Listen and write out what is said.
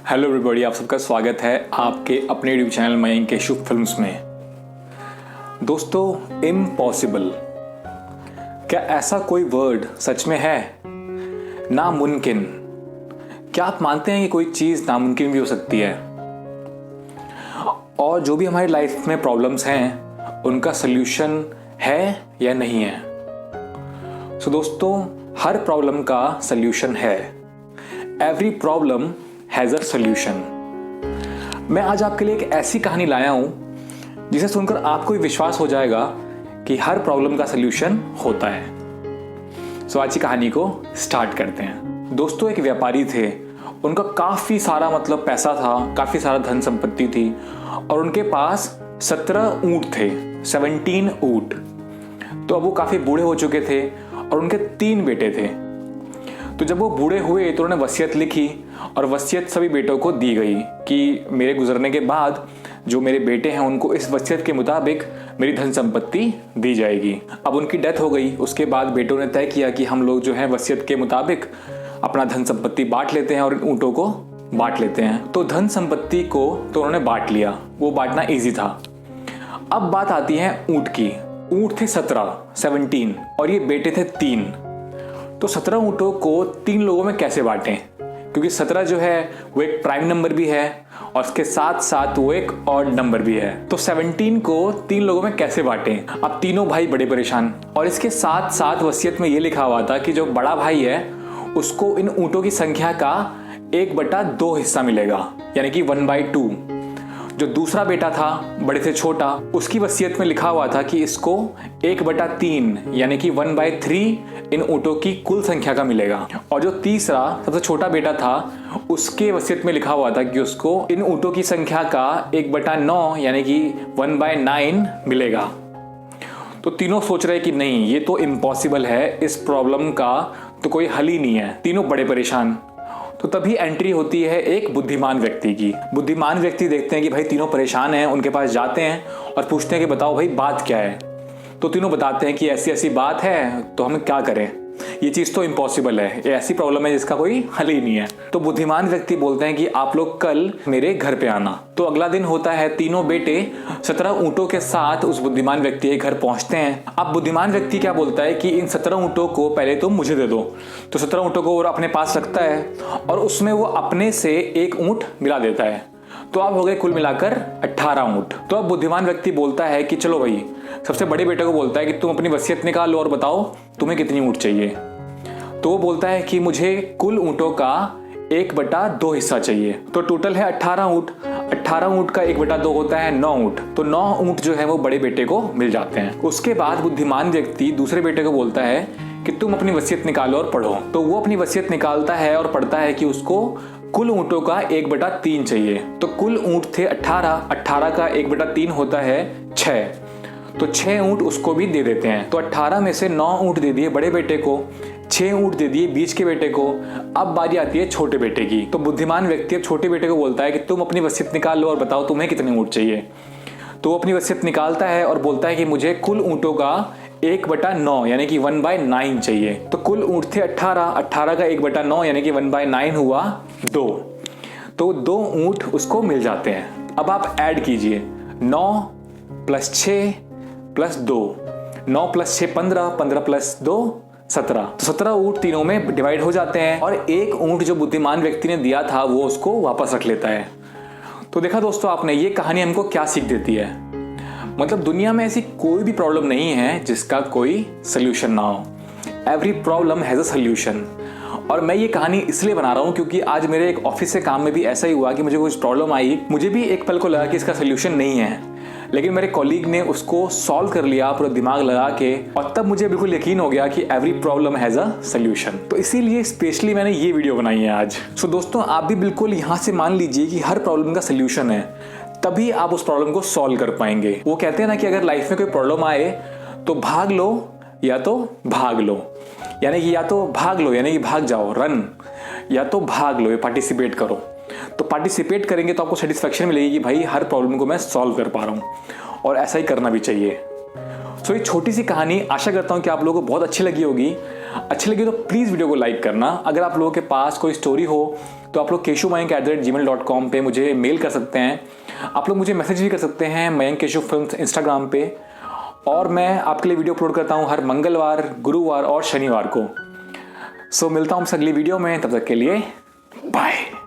Hello everybody, आप सबका स्वागत है आपके अपने यूट्यूब चैनल मयंक के शुभ फिल्म्स में। दोस्तों, इम्पॉसिबल, क्या ऐसा कोई वर्ड सच में है? नामुमकिन, क्या आप मानते हैं कि कोई चीज़ नामुमकिन भी हो सकती है? और जो भी हमारी लाइफ में प्रॉब्लम्स हैं उनका सल्यूशन है या नहीं है? सो दोस्तों, हर प्रॉब्लम का सल्यूशन है। Every problem has a solution. मैं आज आपके लिए एक ऐसी कहानी लाया हूं जिसे सुनकर आपको भी विश्वास हो जाएगा कि हर प्रॉब्लम का सल्यूशन होता है। सो आज की कहानी को स्टार्ट करते हैं। दोस्तों, एक व्यापारी थे, उनका काफ़ी सारा पैसा था, काफ़ी सारा धन संपत्ति थी और उनके पास 17 ऊँट थे, 17 ऊँट। तो अब वो काफ़ी बूढ़े हो चुके थे और उनके 3 बेटे थे। तो जब वो बूढ़े हुए तो उन्होंने वसीयत लिखी और वसीयत सभी बेटों को दी गई कि मेरे गुजरने के बाद जो मेरे बेटे हैं उनको इस वसीयत के मुताबिक मेरी धन संपत्ति दी जाएगी। अब उनकी डेथ हो गई। उसके बाद बेटों ने तय किया कि हम लोग जो है वसीयत के मुताबिक अपना धन संपत्ति बांट लेते हैं और इन ऊँटों को बांट लेते हैं। तो धन संपत्ति को तो उन्होंने बांट लिया, वो बांटना ईजी था। अब बात आती है ऊँट की। ऊँट थे 17 और ये बेटे थे 3। तो 17 ऊँटों को 3 लोगों में कैसे बांटें? क्योंकि 17 जो है वो एक प्राइम नंबर भी है और इसके साथ साथ वो एक ऑड नंबर भी है। तो 17 को 3 लोगों में कैसे बांटें? अब तीनों भाई बड़े परेशान। और इसके साथ साथ वसीयत में ये लिखा हुआ था कि जो बड़ा भाई है उसको इन ऊँटों की संख्या का 1/2 हिस्सा मिलेगा, यानी कि 1/2। जो दूसरा बेटा था, बड़े से छोटा, उसकी वसीयत में लिखा हुआ था कि इसको 1/3 यानी कि 1/3 इन ऊँटों की कुल संख्या का मिलेगा। और जो तीसरा सबसे छोटा बेटा था, उसके वसीयत में लिखा हुआ था कि उसको इन ऊँटों की संख्या का 1/9 यानी कि 1/9 मिलेगा। तो तीनों सोच रहे कि नहीं, ये तो इम्पॉसिबल है, इस प्रॉब्लम का तो कोई हल ही नहीं है। तीनों बड़े परेशान। तो तभी एंट्री होती है एक बुद्धिमान व्यक्ति की। बुद्धिमान व्यक्ति देखते हैं कि भाई तीनों परेशान हैं, उनके पास जाते हैं और पूछते हैं कि बताओ भाई बात क्या है। तो तीनों बताते हैं कि ऐसी ऐसी बात है, तो हम क्या करें, ये चीज़ तो इम्पॉसिबल है, ये ऐसी प्रॉब्लम है जिसका कोई हल ही नहीं है। तो बुद्धिमान व्यक्ति बोलते हैं कि आप लोग कल मेरे घर पे आना। तो अगला दिन होता है, तीनों बेटे 17 ऊँटों के साथ उस बुद्धिमान व्यक्ति के घर पहुंचते हैं। अब बुद्धिमान व्यक्ति क्या बोलता है कि इन 17 ऊँटों को पहले तुम मुझे दे दो। तो 17 ऊँटों को वो अपने पास रखता है और उसमें वो अपने से एक ऊँट मिला देता है। तो अब हो गए कुल मिलाकर 18 ऊँट। तो अब बुद्धिमान व्यक्ति बोलता है कि चलो भाई, सबसे बड़े बेटे को बोलता है कि तुम अपनी वसीयत निकालो और बताओ तुम्हें कितनी ऊँट चाहिए। तो वो बोलता है कि मुझे कुल ऊँटों का 1/2 हिस्सा चाहिए। तो टोटल है 18 ऊँट। 18 ऊँट का 1/2 होता है 9 ऊँट। तो 9 ऊँट जो है वो बड़े बेटे को मिल जाते हैं। उसके बाद बुद्धिमान व्यक्ति दूसरे बेटे को बोलता है कि तुम अपनी वसीयत निकालो और पढ़ो। तो वो अपनी वसीयत निकालता है और पढ़ता है कि उसको कुल ऊँटों का 1/3 चाहिए। तो कुल ऊँट थे 18 का 1/3 होता है 6। तो 6 ऊँट उसको भी दे देते हैं। तो 18 में से 9 ऊँट दे दिए बड़े बेटे को, 6 ऊँट दे दिए बीच के बेटे को। अब बारी आती है छोटे बेटे की। तो बुद्धिमान व्यक्ति अब छोटे बेटे को बोलता है कि तुम अपनी वसीयत निकाल लो और बताओ तुम्हें कितने ऊँट चाहिए। तो वो अपनी वसीयत निकालता है और बोलता है कि मुझे कुल ऊँटों का 1/9 यानी कि 1/9 चाहिए। तो कुल ऊँट थे 18 का 1/9 यानी कि 1/9 हुआ 2। तो 2 ऊँट उसको मिल जाते हैं। अब आप ऐड कीजिए, 9 + 6 + 2, 9 + 6 15, 15 + 2 17। तो 17 ऊँट तीनों में डिवाइड हो जाते हैं और एक ऊँट जो बुद्धिमान व्यक्ति ने दिया था वो उसको वापस रख लेता है। तो देखा दोस्तों आपने, ये कहानी हमको क्या सीख देती है? दुनिया में ऐसी कोई भी प्रॉब्लम नहीं है जिसका कोई सल्यूशन ना हो। Every problem has a solution. और मैं ये कहानी इसलिए बना रहा हूँ क्योंकि आज मेरे एक ऑफिस से काम में भी ऐसा ही हुआ कि मुझे कुछ प्रॉब्लम आई। मुझे भी एक पल को लगा कि इसका सल्यूशन नहीं है, लेकिन मेरे कॉलीग ने उसको सॉल्व कर लिया पूरा दिमाग लगा के, और तब मुझे बिल्कुल यकीन हो गया कि every problem has a solution. तो इसीलिए स्पेशली मैंने ये वीडियो बनाई है आज। सो दोस्तों, आप भी बिल्कुल यहाँ से मान लीजिए कि हर प्रॉब्लम का सल्यूशन है, तभी आप उस प्रॉब्लम को सॉल्व कर पाएंगे। वो कहते हैं ना कि अगर लाइफ में कोई प्रॉब्लम आए तो भाग लो या तो भाग लो, यानी कि या तो भाग लो यानी कि भाग जाओ, रन, या तो भाग लो, ये पार्टिसिपेट करो। तो पार्टिसिपेट करेंगे तो आपको सेटिस्फेक्शन मिलेगी कि भाई हर प्रॉब्लम को मैं सॉल्व कर पा रहा हूँ, और ऐसा ही करना भी चाहिए। सो ये छोटी सी कहानी आशा करता हूँ कि आप लोगों को बहुत अच्छी लगी होगी। अच्छी लगी तो प्लीज़ वीडियो को लाइक करना। अगर आप लोगों के पास कोई स्टोरी हो तो आप लोग keshumayank@gmail.com पे मुझे मेल कर सकते हैं। आप लोग मुझे मैसेज भी कर सकते हैं मयंक केशु फिल्म्स इंस्टाग्राम पे, और मैं आपके लिए वीडियो अपलोड करता हूँ हर मंगलवार, गुरुवार और शनिवार को। सो मिलता हूँ अगली वीडियो में, तब तक के लिए बाय।